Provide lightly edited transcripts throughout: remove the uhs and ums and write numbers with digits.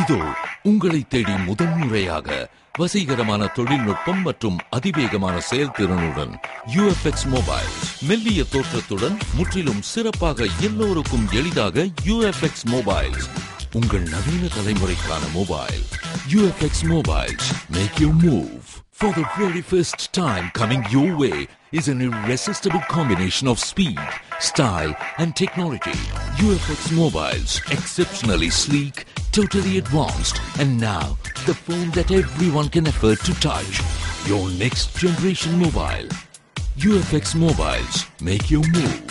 இதோ உங்களை தேடி முதன்முறையாக வசீகரமான தொழில்நுட்பம் மற்றும் அதிவேகமான செயல்திறனுடன் UFX மொபைல். மெல்லிய தோற்றத்துடன் முற்றிலும் சிறப்பாக எல்லோருக்கும் எளிதாக UFX மொபைல். உங்கள் நவீன தலைமுறைக்கான mobile. UFX Mobiles make you move. For the very first time coming your way is an irresistible combination of speed, style and technology. UFX Mobiles, exceptionally sleek, totally advanced, and now the phone that everyone can afford to touch. Your next generation mobile. UFX Mobiles make you move.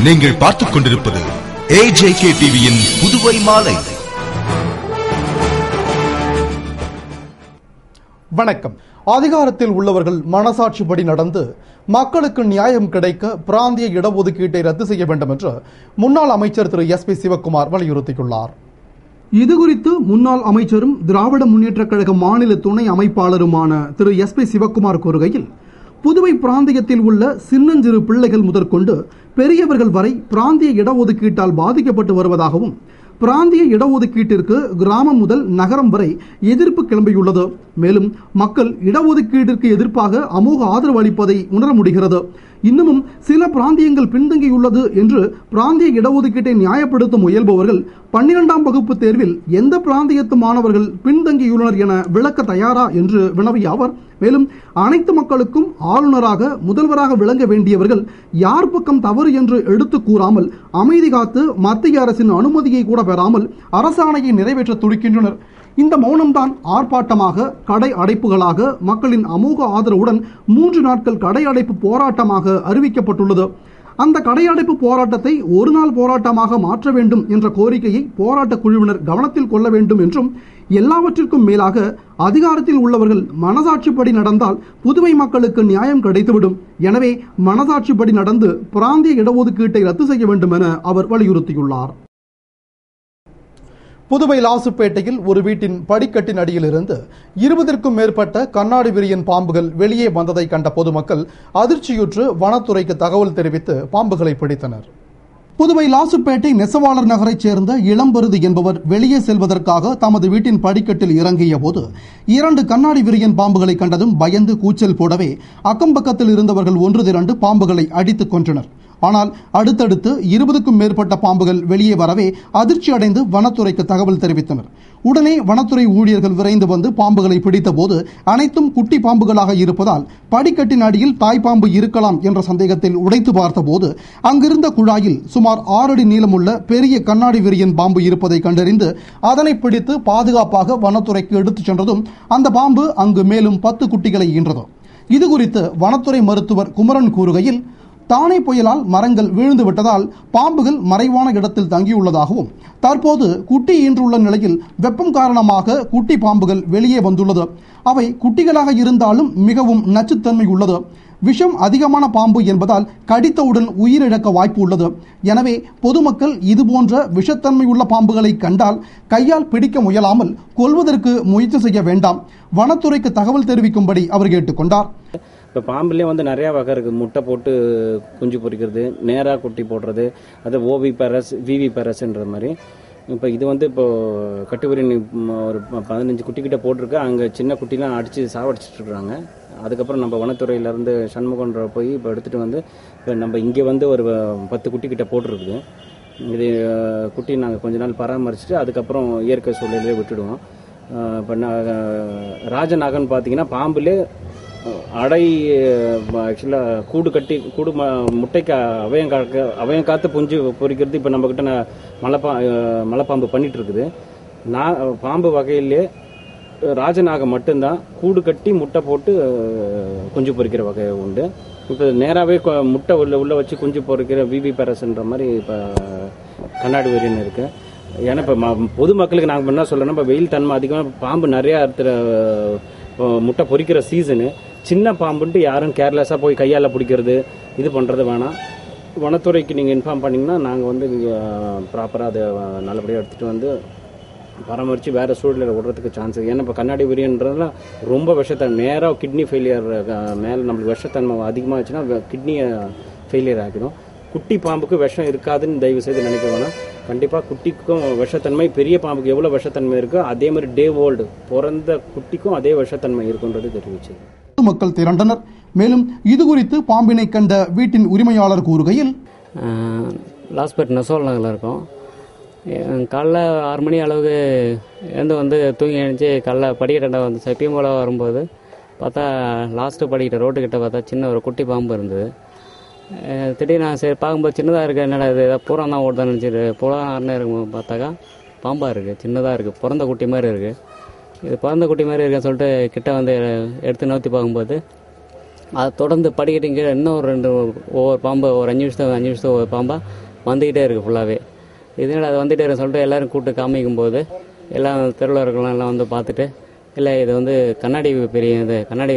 நீங்கள் பார்த்துக் கொண்டிருப்பது AJK டிவியின் புதுவை மாலை. வணக்கம். அதிகாரத்தில் உள்ளவர்கள் மனசாட்சிப்படி நடந்து மக்களுக்கு நியாயம் கிடைக்க பிராந்திய இடஒதுக்கீட்டை ரத்து செய்ய வேண்டும் என்று முன்னாள் அமைச்சர் திரு SP சிவக்குமார் வலியுறுத்தியுள்ளார். இதுகுறித்து முன்னாள் அமைச்சரும் திராவிட முன்னேற்றக் கழக மாநில துணை அமைப்பாளருமான திரு SP சிவக்குமார் கூறுகையில், புதுவை பிராந்தியத்தில் உள்ள சின்னஞ்சிறு பிள்ளைகள் முதற்கொண்டு பெரியவர்கள் வரை பிராந்திய இடஒதுக்கீட்டால் பாதிக்கப்பட்டு வருவதாகவும், பிராந்திய இடஒதுக்கீட்டிற்கு கிராமம் முதல் நகரம் வரை எதிர்ப்பு கிளம்பியுள்ளது. மேலும் மக்கள் இடஒதுக்கீட்டிற்கு எதிர்ப்பாக அமோக ஆதரவு அளிப்பதை உணர முடிகிறது. இன்னமும் சில பிராந்தியங்கள் பின்தங்கியுள்ளது என்று பிராந்திய இடஒதுக்கீட்டை நியாயப்படுத்த முயல்பவர்கள் 12ஆம் வகுப்பு தேர்வில் எந்த பிராந்தியத்து மாணவர்கள் பின்தங்கியுள்ளனர் என விளக்க தயாரா என்று வினவிய அவர், மேலும் அனைத்து மக்களுக்கும் ஆளுநராக முதல்வராக விளங்க வேண்டியவர்கள் யார் பக்கம் தவறு என்று எடுத்து கூறாமல் அமைதி காத்து மத்திய அரசின் அனுமதியை கூட பெறாமல் அரசாணையை நிறைவேற்ற துடிக்கின்றனர். இந்த மௌனம்தான் ஆர்ப்பாட்டமாக, கடை அடைப்புகளாக, மக்களின் அமோக ஆதரவுடன் 3 நாட்கள் கடை அடைப்பு போராட்டமாக அறிவிக்கப்பட்டுள்ளது. அந்த கடையடைப்பு போராட்டத்தை ஒரு நாள் போராட்டமாக மாற்ற வேண்டும் என்ற கோரிக்கையை போராட்ட குழுவினர் கவனத்தில் கொள்ள வேண்டும் என்றும், எல்லாவற்றிற்கும் மேலாக அதிகாரத்தில் உள்ளவர்கள் மனசாட்சிப்படி நடந்தால் புதுவை மக்களுக்கு நியாயம் கிடைத்துவிடும். எனவே மனசாட்சிப்படி நடந்து பிராந்திய இடஒதுக்கீட்டை ரத்து செய்ய வேண்டும் என அவர் வலியுறுத்தியுள்ளார். புதுவை லாசுப்பேட்டையில் ஒரு வீட்டின் படிக்கட்டின் அடியிலிருந்து 20க்கும் மேற்பட்ட கண்ணாடி விரியன் பாம்புகள் வெளியே வந்ததை கண்ட பொதுமக்கள் அதிர்ச்சியுற்று வனத்துறைக்கு தகவல் தெரிவித்து பாம்புகளை பிடித்தனர். புதுவை லாசுப்பேட்டை நெசவாளர் நகரைச் சேர்ந்த இளம்பருது என்பவர் வெளியே செல்வதற்காக தமது வீட்டின் படிக்கட்டில் இறங்கிய போது 2 கண்ணாடி விரியன் பாம்புகளை கண்டதும் பயந்து கூச்சல் போடவே அக்கம்பக்கத்தில் இருந்தவர்கள் ஒன்று திரண்டு பாம்புகளை அடித்துக் கொன்றனர். ஆனால் அடுத்தடுத்து 20க்கும் மேற்பட்ட பாம்புகள் வெளியே வரவே அதிர்ச்சி அடைந்து வனத்துறைக்கு தகவல் தெரிவித்தனர். உடனே வனத்துறை ஊழியர்கள் விரைந்து வந்து பாம்புகளை பிடித்த போது அனைத்தும் குட்டி பாம்புகளாக இருப்பதால் படிக்கட்டின் அடியில் தாய்ப்பாம்பு இருக்கலாம் என்ற சந்தேகத்தில் உடைத்து பார்த்தபோது அங்கிருந்த குழாயில் சுமார் 6 அடி நீளமுள்ள பெரிய கண்ணாடி விரியன் பாம்பு இருப்பதை கண்டறிந்து அதனை பிடித்து பாதுகாப்பாக வனத்துறைக்கு எடுத்துச் சென்றதும் அந்த பாம்பு அங்கு மேலும் 10 குட்டிகளை ஈன்றது. இதுகுறித்து வனத்துறை மருத்துவர் குமரன் கூறுகையில், தானே புயலால் மரங்கள் வீழ்ந்து விட்டதால் பாம்புகள் மறைவான இடத்தில் தங்கியுள்ளதாகவும், தற்போது குட்டி ஈன்றுள்ள நிலையில் வெப்பம் காரணமாக குட்டி பாம்புகள் வெளியே வந்துள்ளது. அவை குட்டிகளாக இருந்தாலும் மிகவும் நச்சுத்தன்மை உள்ளது. விஷம் அதிகமான பாம்பு என்பதால் கடித்தவுடன் உயிரிழக்க வாய்ப்பு உள்ளது. எனவே பொதுமக்கள் இதுபோன்ற விஷத்தன்மை உள்ள பாம்புகளை கண்டால் கையால் பிடிக்க முயலாமல் கொல்வதற்கு முயற்சி செய்ய வேண்டாம். வனத்துறைக்கு தகவல் தெரிவிக்கும்படி அவர் கேட்டுக்கொண்டார். இப்போ பாம்புலேயே வந்து நிறையா வகை இருக்குது. முட்டை போட்டு குஞ்சு பொரிக்கிறது, நேராக குட்டி போடுறது, அது ஓவி பேரஸ், விவி பேரஸ்ன்ற மாதிரி. இப்போ இது வந்து இப்போது கட்டுவிரின் ஒரு 15 குட்டிக்கிட்ட போட்டிருக்கு. அங்கே சின்ன குட்டிலாம் அடித்து சாவடிச்சிட்ருக்குறாங்க. அதுக்கப்புறம் நம்ம வனத்துறையிலேருந்து சண்முகன்ற போய் இப்போ எடுத்துகிட்டு வந்து இப்போ நம்ம இங்கே வந்து ஒரு 10 குட்டிக்கிட்ட போட்டிருக்குது. இது குட்டி நாங்கள் கொஞ்ச நாள் பராமரிச்சுட்டு அதுக்கப்புறம் இயற்கை சூழலே விட்டுடுவோம். இப்போ ராஜநாகன் பார்த்தீங்கன்னா பாம்புலே அடை ஆக்சுவலாக கூடு கட்டி முட்டைக்கு அவயம் காத்து புஞ்சு பொறிக்கிறது இப்போ நம்மக்கிட்ட மலைப்பாம்பு பண்ணிட்டு இருக்குது. பாம்பு வகையிலே ராஜநாகம் மட்டும்தான் கூடு கட்டி முட்டை போட்டு குஞ்சு பொறிக்கிற வகை உண்டு. இப்போ நேராகவே முட்டை உள்ள வச்சு குஞ்சு பொறிக்கிற விவி பேரஸ்ன்ற மாதிரி இப்போ கண்ணாடி வெறியன் இருக்குது. ஏன்னா இப்போ பொதுமக்களுக்கு நாங்கள் என்ன சொல்லணும்னா, இப்போ வெயில் தன்மை அதிகமாக பாம்பு நிறையா இடத்துல முட்டை பொறிக்கிற சீசனு. சின்ன பாம்புன்ட்டு யாரும் கேர்லெஸ்ஸாக போய் கையால் பிடிக்கிறது இது பண்ணுறது வேணாம். வனத்துறைக்கு நீங்கள் இன்ஃபார்ம் பண்ணிங்கன்னா நாங்கள் வந்து ப்ராப்பராக அதை நல்லபடியாக எடுத்துகிட்டு வந்து பராமரித்து வேறு சூழ்நிலை விடுறதுக்கு சான்ஸ் இருக்குது. ஏன்னா இப்போ கண்ணாடி வெறியன்றதுலாம் ரொம்ப விஷத்தன்மை, நேராக கிட்னி ஃபெயிலியர் மேலே நம்மளுக்கு விஷத்தன்மை அதிகமாகச்சுன்னா கிட்னியை ஃபெயிலியர் ஆகிடும். குட்டி பாம்புக்கு விஷம் இருக்காதுன்னு தயவு செய்து நினைக்க வேணாம். கண்டிப்பாக குட்டிக்கும் விஷத்தன்மை, பெரிய பாம்புக்கு எவ்வளோ விஷத்தன்மை இருக்கோ அதே மாதிரி டே ஓல்டு பிறந்த குட்டிக்கும் அதே விஷத்தன்மை இருக்குன்றது தெரிவிச்சு மக்கள் திரண்டனர். மேலும் இது குறித்து பாம்பினை கண்ட வீட்டின் உரிமையாளர் கூறுகையில், லாஸ்பேட் நெசோல் நகரில் இருக்கோம். காலைல 6 மணி அளவுக்கு வந்து தூங்கி எழுந்துச்சி காலைல படிக்கட்டை வந்து சப்பியம் போல வரும்போது பார்த்தா லாஸ்ட்டு படிக்கிட்ட ரோட்டுக்கிட்ட பார்த்தா சின்ன ஒரு குட்டி பாம்பு இருந்தது. திடீர்னு நான் சரி பார்க்கும்போது சின்னதாக இருக்குது, என்னடா இது ஏதாவது பூரா தான் ஓடுதான்னு நினச்சிட்டு பூரா அண்ணன் இருக்கும் பார்த்தாக்கா பாம்பாக இருக்குது, சின்னதாக இருக்குது, பிறந்த குட்டி மாதிரி இருக்குது. இது பிறந்த குட்டி மாதிரி இருக்குன்னு சொல்லிட்டு கிட்ட வந்து எடுத்து நோத்தி பார்க்கும்போது அதை தொடர்ந்து படிக்கட்டு கீழே இன்னும் ஒரு 2 ஒவ்வொரு பாம்பு ஒரு 5 நிமிஷத்துக்கு ஒவ்வொரு பாம்பாக வந்துக்கிட்டே இருக்குது ஃபுல்லாகவே. இதனால அது வந்துகிட்டே இருக்குன்னு சொல்லிட்டு எல்லோரும் கூப்பிட்டு காமிக்கும்போது எல்லாம் தெருவில் இருக்கலாம் எல்லாம் வந்து பார்த்துட்டு, இல்லை இது வந்து கண்ணாடி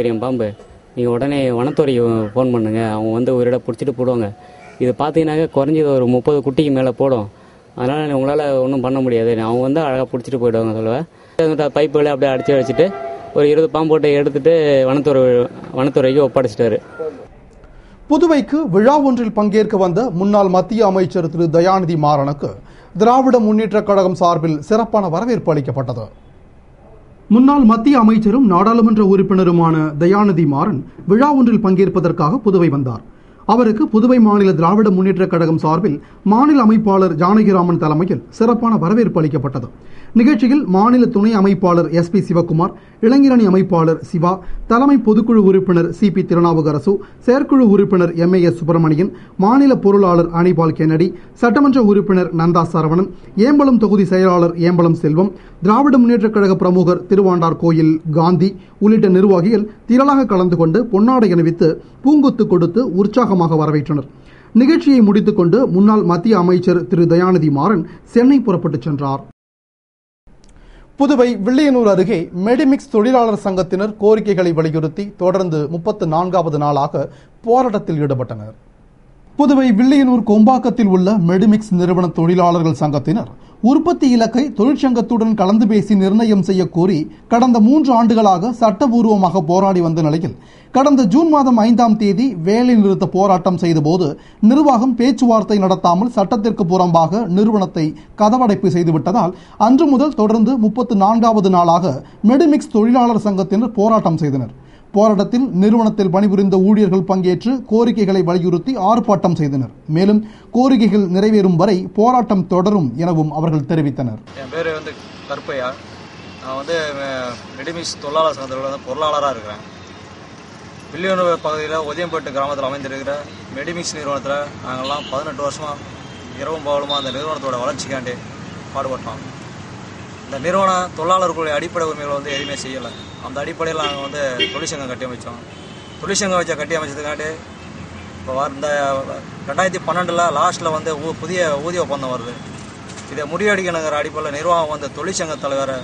வெறியம் பாம்பு, நீங்கள் உடனே வனத்துறைக்கு ஃபோன் பண்ணுங்கள், அவங்க வந்து ஒரு இடம் பிடிச்சிட்டு போடுவாங்க. இது பார்த்தீங்கன்னாக்க குறைஞ்சது ஒரு 30 குட்டிக்கு மேலே போடும், அதனால் உங்களால் ஒன்றும் பண்ண முடியாது, அவங்க வந்து அழகாக பிடிச்சிட்டு போயிடுவாங்க சொல்லுவேன். பைப்புகளை அப்படியே அடித்து வச்சுட்டு ஒரு 20 பாம்போட்டை எடுத்துட்டு வனத்துறைக்கு ஒப்படைச்சிட்டாரு. புதுவைக்கு விழா ஒன்றில் பங்கேற்க வந்த முன்னாள் மத்திய அமைச்சர் திரு தயாநிதி மாறனுக்கு திராவிட முன்னேற்ற கழகம் சார்பில் சிறப்பான வரவேற்பு அளிக்கப்பட்டது. முன்னாள் மத்திய அமைச்சரும் நாடாளுமன்ற உறுப்பினருமான தயாநிதி மாறன் விழா ஒன்றில் பங்கேற்பதற்காக புதுவை வந்தார். அவருக்கு புதுவை மாநில திராவிட முன்னேற்ற கழகம் சார்பில் மாநில அமைப்பாளர் ஜானகிராமன் தலைமையில் சிறப்பான வரவேற்பு அளிக்கப்பட்டது. நிகழ்ச்சியில் மாநில துணை அமைப்பாளர் SP சிவக்குமார், இளைஞரணி அமைப்பாளர் சிவா, தலைமை பொதுக்குழு உறுப்பினர் CP திருநாவுக்கரசு, செயற்குழு உறுப்பினர் MAS சுப்பிரமணியன், மாநில பொருளாளர் அனிபால் கென்னடி, சட்டமன்ற உறுப்பினர் நந்தா சரவணன், ஏம்பலம் தொகுதி செயலாளர் ஏம்பலம் செல்வம், திராவிட முன்னேற்ற கழக பிரமுகர் திருவாண்டார் கோயில் காந்தி உள்ளிட்ட நிர்வாகிகள் திரளாக கலந்து கொண்டு பொன்னாடை அணிவித்து பூங்கொத்து கொடுத்து உற்சாகமாக வரவேற்றனர். நிகழ்ச்சியை முடித்துக் கொண்டு முன்னாள் மத்திய அமைச்சர் திரு தயாநிதி மாறன் சென்னை புறப்பட்டுச் சென்றார். புதுவை வில்லியனூர் அருகே மெடிமிக்ஸ் தொழிலாளர் சங்கத்தினர் கோரிக்கைகளை வலியுறுத்தி தொடர்ந்து 34வது நாளாக போராட்டத்தில் ஈடுபட்டனர். புதுவை வில்லியனூர் கொம்பாக்கத்தில் உள்ள மெடிமிக்ஸ் நிறுவன தொழிலாளர்கள் சங்கத்தினர் உற்பத்தி இலக்கை தொழிற்சங்கத்துடன் கலந்து பேசி நிர்ணயம் செய்ய கோரி கடந்த 3 ஆண்டுகளாக சட்டபூர்வமாக போராடி வந்த நிலையில் கடந்த ஜூன் மாதம் 5ஆம் தேதி வேலை நிறுத்த போராட்டம் செய்தபோது நிர்வாகம் பேச்சுவார்த்தை நடத்தாமல் சட்டத்திற்கு புறம்பாக நிறுவனத்தை கதவடைப்பு செய்துவிட்டதால் அன்று முதல் தொடர்ந்து 34வது நாளாக மெடிமிக்ஸ் தொழிலாளர் சங்கத்தினர் போராட்டம் செய்தனர். போராட்டத்தில் நிறுவனத்தில் பணிபுரிந்த ஊழியர்கள் பங்கேற்று கோரிக்கைகளை வலியுறுத்தி ஆர்ப்பாட்டம் செய்தனர். மேலும் கோரிக்கைகள் நிறைவேறும் வரை போராட்டம் தொடரும் எனவும் அவர்கள் தெரிவித்தனர். என் பேர் வந்து கருப்பையா. நான் வந்து மெடிமிக்ஸ் தொழிலாளர் சங்கத்தில் பொருளாளராக இருக்கிறேன். வில்லியனூர் பகுதியில் ஒதியம்பேட்டு கிராமத்தில் அமைந்திருக்கிற மெடிமிக்ஸ் நிறுவனத்தில் நாங்கள்லாம் 18 வருஷமாக இரவும் பகலுமாக அந்த நிறுவனத்தோட வளர்ச்சிக்காண்டி பாடுபட்டோம். இந்த நிறுவனம் தொழிலாளர்களுடைய அடிப்படை உரிமைகளை வந்து எதுவுமே செய்யலை. அந்த அடிப்படையில் நாங்கள் வந்து தொழிற்சங்கம் கட்டி அமைச்சோம். தொழிற்சங்கம் கட்டி அமைச்சதுக்காண்டி இப்போ இந்த 2012 லாஸ்ட்டில் வந்து புதிய ஊதிய ஒப்பந்தம் வருது. இதை முறியடிக்கணுங்கிற அடிப்படையில் நிர்வாகம் வந்து தொழிற்சங்க தலைவரை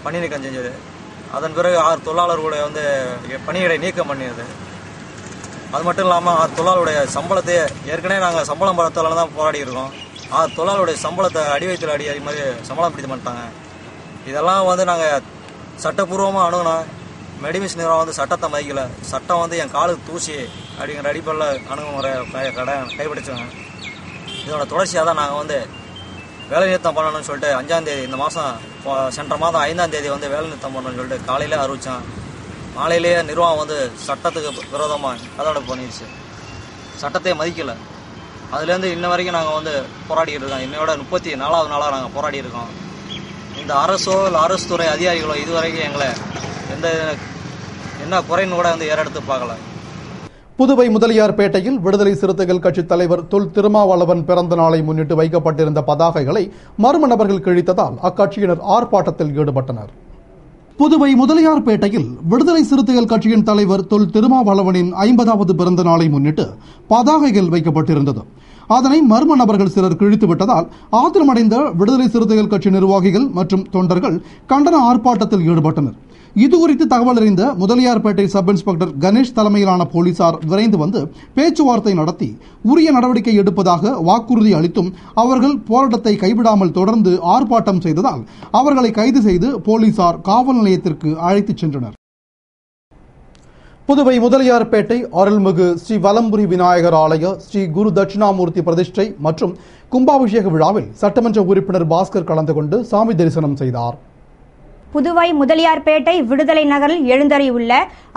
பணி நீக்கம் செஞ்சது. அதன் பிறகு 6 தொழிலாளர்களுடைய வந்து பணியிடை நீக்கம் பண்ணியது. அது மட்டும் இல்லாமல் 6 தொழிலாளருடைய சம்பளத்தை ஏற்கனவே நாங்கள் சம்பளம் பலத்தால் தான் போராடி இருக்கோம். 6 தொழிலாளருடைய சம்பளத்தை அடி வயிற்றில் அடி மாதிரி சம்பளம் பிடித்து மாட்டாங்க. இதெல்லாம் வந்து நாங்கள் சட்டப்பூர்வமாக அணுகுனா மெடிமிக்ஸ் நிறுவனம் வந்து சட்டத்தை மதிக்கல. சட்டம் வந்து என் காலுக்கு தூசி அப்படிங்கிற அடிப்படையில் அணுகுமுறை கைப்பிடிச்சோங்க. இதோட தொடர்ச்சியாக தான் நாங்கள் வந்து வேலை நிறுத்தம் பண்ணணும்னு சொல்லிட்டு 5ஆம் தேதி இந்த மாதம் சென்ற மாதம் 5ஆம் தேதி வந்து வேலை நிறுத்தம் பண்ணணும்னு சொல்லிட்டு காலையிலே அறிவித்தோம். மாலையிலேயே நிர்வாகம் வந்து சட்டத்துக்கு விரோதமாக கதவடைப்பு பண்ணிடுச்சு. சட்டத்தை மதிக்கலை. அதுலேருந்து இன்ன வரைக்கும் நாங்கள் வந்து போராடிட்டு இருக்கோம். இன்னையோட 34வது நாளாக நாங்கள் போராடி இருக்கோம். இந்த அரசோ இல்லை அரசு துறை அதிகாரிகளோ இதுவரைக்கும் எங்களை என்ன குறைன்னு கூட வந்து ஏறெடுத்து பார்க்கல. புதுவை முதலியார்பேட்டையில் விடுதலை சிறுத்தைகள் கட்சித் தலைவர் தொல் திருமாவளவன் பிறந்த நாளை முன்னிட்டு வைக்கப்பட்டிருந்த பதாகைகளை மர்ம நபர்கள் கிழித்ததால் அக்கட்சியினர் ஆர்ப்பாட்டத்தில் ஈடுபட்டனர். புதுவை முதலியார்பேட்டையில் விடுதலை சிறுத்தைகள் கட்சியின் தலைவர் தொல் திருமாவளவனின் 50வது பிறந்த நாளை முன்னிட்டு பதாகைகள் வைக்கப்பட்டிருந்தது. அதனை மர்ம நபர்கள் சிலர் கிழித்து விட்டதால் ஆத்திரமடைந்த விடுதலை சிறுத்தைகள் கட்சி நிர்வாகிகள் மற்றும் தொண்டர்கள் கண்டன ஆர்ப்பாட்டத்தில் ஈடுபட்டனர். இதுகுறித்து தகவல் அறிந்த முதலியார்பேட்டை சப் இன்ஸ்பெக்டர் கணேஷ் தலைமையிலான போலீசார் விரைந்து வந்து பேச்சுவார்த்தை நடத்தி உரிய நடவடிக்கை எடுப்பதாக வாக்குறுதி அளித்தும் அவர்கள் போராட்டத்தை கைவிடாமல் தொடர்ந்து ஆர்ப்பாட்டம் செய்ததால் அவர்களை கைது செய்து போலீசார் காவல் நிலையத்திற்கு அழைத்துச் சென்றனர். புதுவை முதலியார்பேட்டை அருள்மிகு ஸ்ரீ வலம்புரி விநாயகர் ஆலய ஸ்ரீ குரு தட்சிணாமூர்த்தி பிரதிஷ்டை மற்றும் கும்பாபிஷேக விழாவில் சட்டமன்ற உறுப்பினர் பாஸ்கர் கலந்து கொண்டு சாமி தரிசனம் செய்தார். புதுவை முதலியார்பேட்டை விடுதலை நகரில் எழுந்தறியுள்ள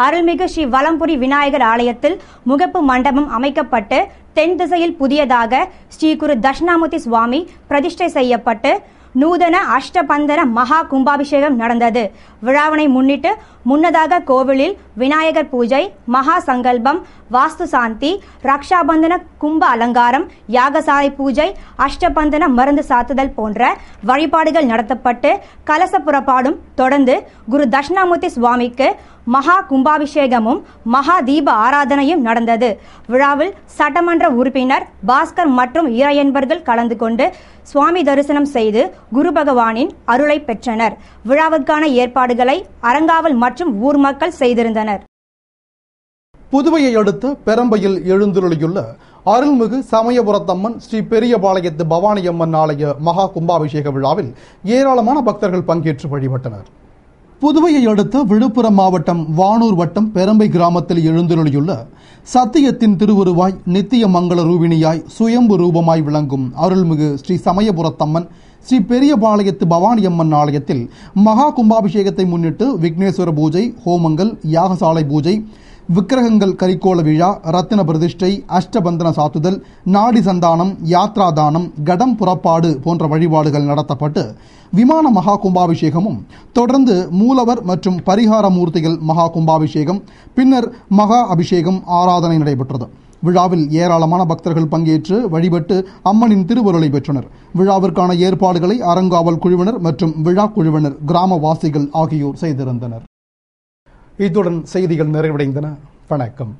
அருள்மிகு ஸ்ரீ வலம்புரி விநாயகர் ஆலயத்தில் முகப்பு மண்டபம் அமைக்கப்பட்டு தென் திசையில் புதியதாக ஸ்ரீ குரு தட்சிணாமூர்த்தி சுவாமி பிரதிஷ்டை செய்யப்பட்டு நூதன அஷ்டபந்தன மகா கும்பாபிஷேகம் நடந்தது. விழாவினை முன்னிட்டு முன்னதாக கோவிலில் விநாயகர் பூஜை, மகா சங்கல்பம், வாஸ்து சாந்தி, ரக்ஷாபந்தன கும்ப அலங்காரம், யாகசாலை பூஜை, அஷ்டபந்தன மருந்து சாத்துதல் போன்ற வழிபாடுகள் நடத்தப்பட்டு கலச புறப்பாடும் தொடர்ந்து குரு தட்சிணாமூர்த்தி சுவாமிக்கு மகா கும்பாபிஷேகமும் மகா தீப ஆராதனையும் நடந்தது. விழாவில் சட்டமன்ற உறுப்பினர் பாஸ்கர் மற்றும் இறையன்பர்கள் கலந்து கொண்டு சுவாமி தரிசனம் செய்து குரு பகவானின் அருளை பெற்றனர். விழாவிற்கான ஏற்பாடுகளை அறங்காவல் மற்றும் ஊர் மக்கள் செய்திருந்தனர். புதுவையை அடுத்த பெரம்பையில் எழுந்துள்ள அருள்மிகு சமயபுரத்தம்மன் ஸ்ரீ பெரியபாளையத்து பவானியம்மன் ஆலய மகா கும்பாபிஷேக விழாவில் ஏராளமான பக்தர்கள் பங்கேற்று வழிபட்டனர். புதுவையை அடுத்த விழுப்புரம் மாவட்டம் வானூர் வட்டம் பெரம்பை கிராமத்தில் எழுந்துள்ள சத்தியத்தின் திருவுருவாய் நித்திய மங்கள ரூபிணியாய் சுயம்பு ரூபமாய் விளங்கும் அருள்மிகு ஸ்ரீ சமயபுரத்தம்மன் ஸ்ரீ பெரியபாளையத்து பவானியம்மன் ஆலயத்தில் மகா கும்பாபிஷேகத்தை முன்னிட்டு விக்னேஸ்வர பூஜை, ஹோமங்கள், யாகசாலை பூஜை, விக்கிரகங்கள் கரிக்கோள விழா, ரத்தின பிரதிஷ்டை, அஷ்டபந்தன சாத்துதல், நாடி சந்தானம், யாத்ரா தானம், கடம் புறப்பாடு போன்ற வழிபாடுகள் நடத்தப்பட்டு விமான மகா கும்பாபிஷேகமும் தொடர்ந்து மூலவர் மற்றும் பரிகார மூர்த்திகள் மகா கும்பாபிஷேகம், பின்னர் மகா அபிஷேகம் ஆராதனை நடைபெற்றது. விழாவில் ஏராளமான பக்தர்கள் பங்கேற்று வழிபட்டு அம்மனின் திருவருளை பெற்றனர். விழாவிற்கான ஏற்பாடுகளை அறங்காவல் குழுவினர் மற்றும் விழா குழுவினர், கிராமவாசிகள் ஆகியோர் செய்திருந்தனர். இத்துடன் செய்திகள் நிறைவடைந்தன. வணக்கம்.